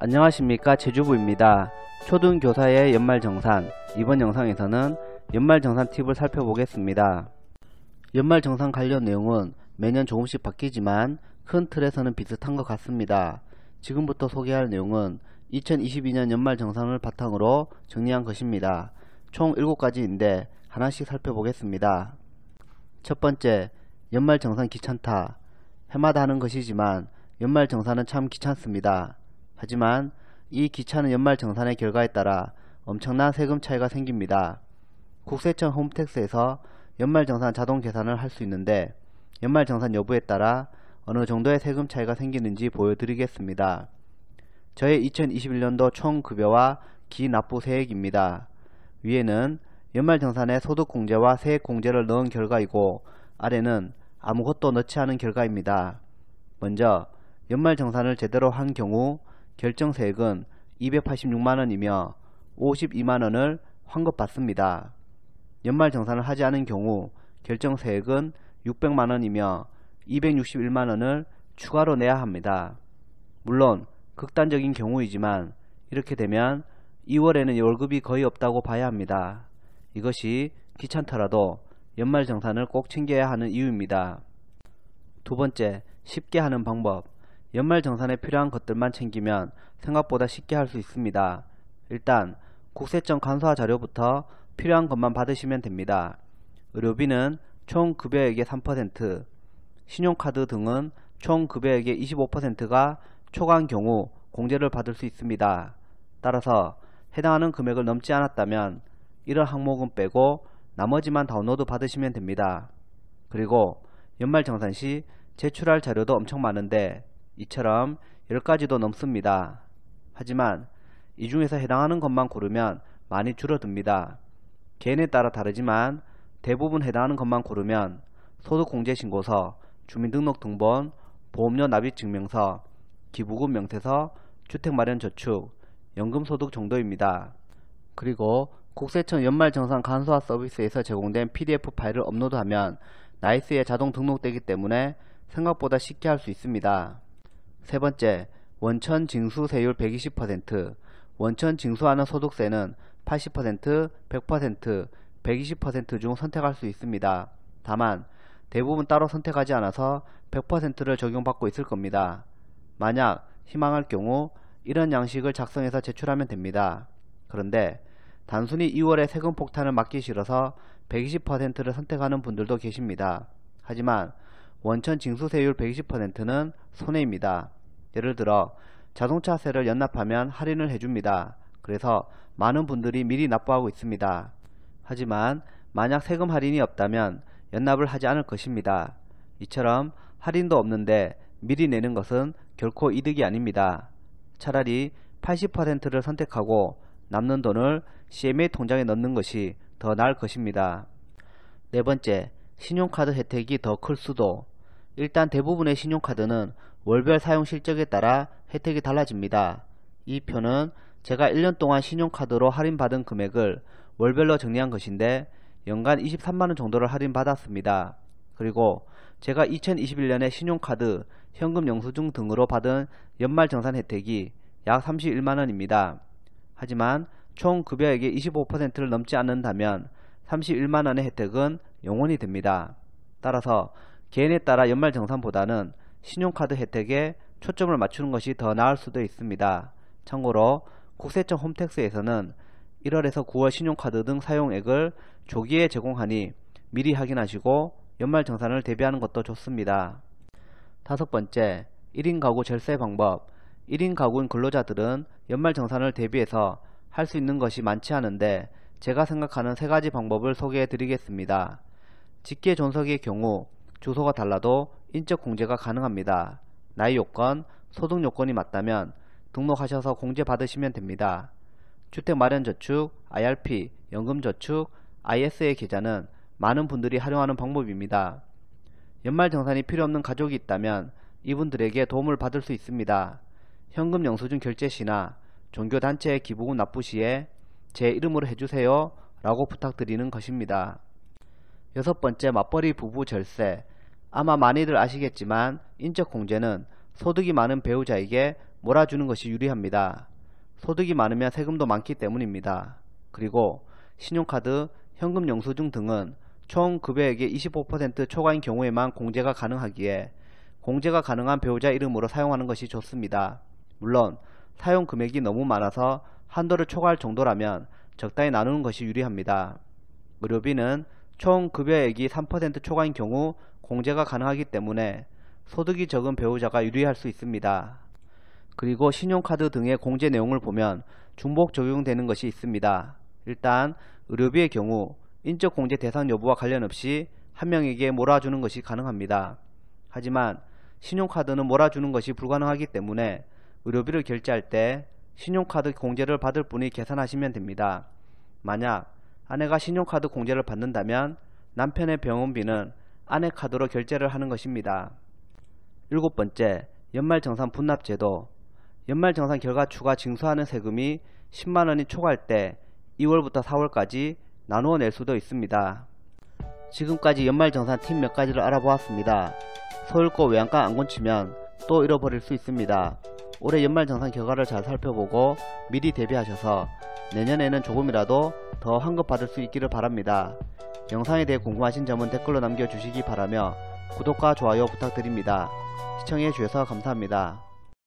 안녕하십니까, 제주부입니다. 초등교사의 연말정산, 이번 영상에서는 연말정산 팁을 살펴보겠습니다. 연말정산 관련 내용은 매년 조금씩 바뀌지만 큰 틀에서는 비슷한 것 같습니다. 지금부터 소개할 내용은 2022년 연말정산을 바탕으로 정리한 것입니다. 총 7가지인데 하나씩 살펴보겠습니다. 첫 번째, 연말정산 귀찮다. 해마다 하는 것이지만 연말정산은 참 귀찮습니다. 하지만 이 귀찮은 연말정산의 결과에 따라 엄청난 세금 차이가 생깁니다. 국세청 홈택스에서 연말정산 자동 계산을 할 수 있는데 연말정산 여부에 따라 어느 정도의 세금 차이가 생기는지 보여드리겠습니다. 저의 2021년도 총 급여와 기납부 세액입니다. 위에는 연말정산에 소득공제와 세액공제를 넣은 결과이고 아래는 아무것도 넣지 않은 결과입니다. 먼저 연말정산을 제대로 한 경우 결정세액은 286만원이며 52만원을 환급받습니다. 연말정산을 하지 않은 경우 결정세액은 600만원이며 261만원을 추가로 내야 합니다. 물론 극단적인 경우이지만 이렇게 되면 2월에는 월급이 거의 없다고 봐야 합니다. 이것이 귀찮더라도 연말정산을 꼭 챙겨야 하는 이유입니다. 두 번째, 쉽게 하는 방법. 연말정산에 필요한 것들만 챙기면 생각보다 쉽게 할 수 있습니다. 일단 국세청 간소화 자료부터 필요한 것만 받으시면 됩니다. 의료비는 총 급여액의 3%, 신용카드 등은 총 급여액의 25%가 초과한 경우 공제를 받을 수 있습니다. 따라서 해당하는 금액을 넘지 않았다면 이런 항목은 빼고 나머지만 다운로드 받으시면 됩니다. 그리고 연말정산 시 제출할 자료도 엄청 많은데 이처럼 10가지도 넘습니다. 하지만 이 중에서 해당하는 것만 고르면 많이 줄어듭니다. 개인에 따라 다르지만 대부분 해당하는 것만 고르면 소득공제신고서, 주민등록등본, 보험료 납입증명서, 기부금 명세서, 주택마련저축, 연금소득 정도입니다. 그리고 국세청 연말정산 간소화 서비스에서 제공된 PDF 파일을 업로드하면 나이스에 자동 등록되기 때문에 생각보다 쉽게 할 수 있습니다. 세 번째, 원천 징수세율 120%. 원천 징수하는 소득세는 80%, 100%, 120% 중 선택할 수 있습니다. 다만 대부분 따로 선택하지 않아서 100%를 적용받고 있을 겁니다. 만약 희망할 경우 이런 양식을 작성해서 제출하면 됩니다. 그런데 단순히 2월에 세금 폭탄을 맞기 싫어서 120%를 선택하는 분들도 계십니다. 하지만 원천 징수세율 120%는 손해입니다. 예를 들어 자동차세를 연납하면 할인을 해줍니다. 그래서 많은 분들이 미리 납부하고 있습니다. 하지만 만약 세금 할인이 없다면 연납을 하지 않을 것입니다. 이처럼 할인도 없는데 미리 내는 것은 결코 이득이 아닙니다. 차라리 80%를 선택하고 남는 돈을 CMA 통장에 넣는 것이 더 나을 것입니다. 네 번째, 신용카드 혜택이 더 클 수도. 일단 대부분의 신용카드는 월별 사용 실적에 따라 혜택이 달라집니다. 이 표는 제가 1년 동안 신용카드로 할인받은 금액을 월별로 정리한 것인데 연간 23만원 정도를 할인받았습니다. 그리고 제가 2021년에 신용카드, 현금 영수증 등으로 받은 연말정산 혜택이 약 31만원입니다. 하지만 총 급여액의 25%를 넘지 않는다면 31만원의 혜택은 영원히 됩니다. 따라서 개인에 따라 연말정산보다는 신용카드 혜택에 초점을 맞추는 것이 더 나을 수도 있습니다. 참고로 국세청 홈택스에서는 1월에서 9월 신용카드 등 사용액을 조기에 제공하니 미리 확인하시고 연말정산을 대비하는 것도 좋습니다. 다섯 번째, 1인 가구 절세 방법. 1인 가구인 근로자들은 연말정산을 대비해서 할 수 있는 것이 많지 않은데 제가 생각하는 3가지 방법을 소개해 드리겠습니다. 직계 존속의 경우 주소가 달라도 인적 공제가 가능합니다. 나이 요건, 소득 요건이 맞다면 등록하셔서 공제 받으시면 됩니다. 주택마련저축, IRP, 연금저축, ISA 계좌는 많은 분들이 활용하는 방법입니다. 연말정산이 필요없는 가족이 있다면 이분들에게 도움을 받을 수 있습니다. 현금 영수증 결제 시나 종교단체에 기부금 납부 시에 제 이름으로 해주세요 라고 부탁드리는 것입니다. 여섯 번째, 맞벌이 부부 절세. 아마 많이들 아시겠지만 인적공제는 소득이 많은 배우자에게 몰아주는 것이 유리합니다. 소득이 많으면 세금도 많기 때문입니다. 그리고 신용카드, 현금 영수증 등은 총 급여액의 25% 초과인 경우에만 공제가 가능하기에 공제가 가능한 배우자 이름으로 사용하는 것이 좋습니다. 물론 사용 금액이 너무 많아서 한도를 초과할 정도라면 적당히 나누는 것이 유리합니다. 의료비는 총 급여액이 3% 초과인 경우 공제가 가능하기 때문에 소득이 적은 배우자가 유리할 수 있습니다. 그리고 신용카드 등의 공제 내용을 보면 중복 적용되는 것이 있습니다. 일단 의료비의 경우 인적 공제 대상 여부와 관련 없이 한 명에게 몰아주는 것이 가능합니다. 하지만 신용카드는 몰아주는 것이 불가능하기 때문에 의료비를 결제할 때 신용카드 공제를 받을 분이 계산하시면 됩니다. 만약 아내가 신용카드 공제를 받는다면 남편의 병원비는 아내 카드로 결제를 하는 것입니다. 7번째, 연말정산 분납제도. 연말정산 결과 추가 징수하는 세금이 10만원이 초과할 때 2월부터 4월까지 나누어 낼 수도 있습니다. 지금까지 연말정산 팁 몇 가지를 알아보았습니다. 서울고 외양간 안 고치면 또 잃어버릴 수 있습니다. 올해 연말정산 결과를 잘 살펴보고 미리 대비하셔서 내년에는 조금이라도 더 환급받을 수 있기를 바랍니다. 영상에 대해 궁금하신 점은 댓글로 남겨주시기 바라며 구독과 좋아요 부탁드립니다. 시청해 주셔서 감사합니다.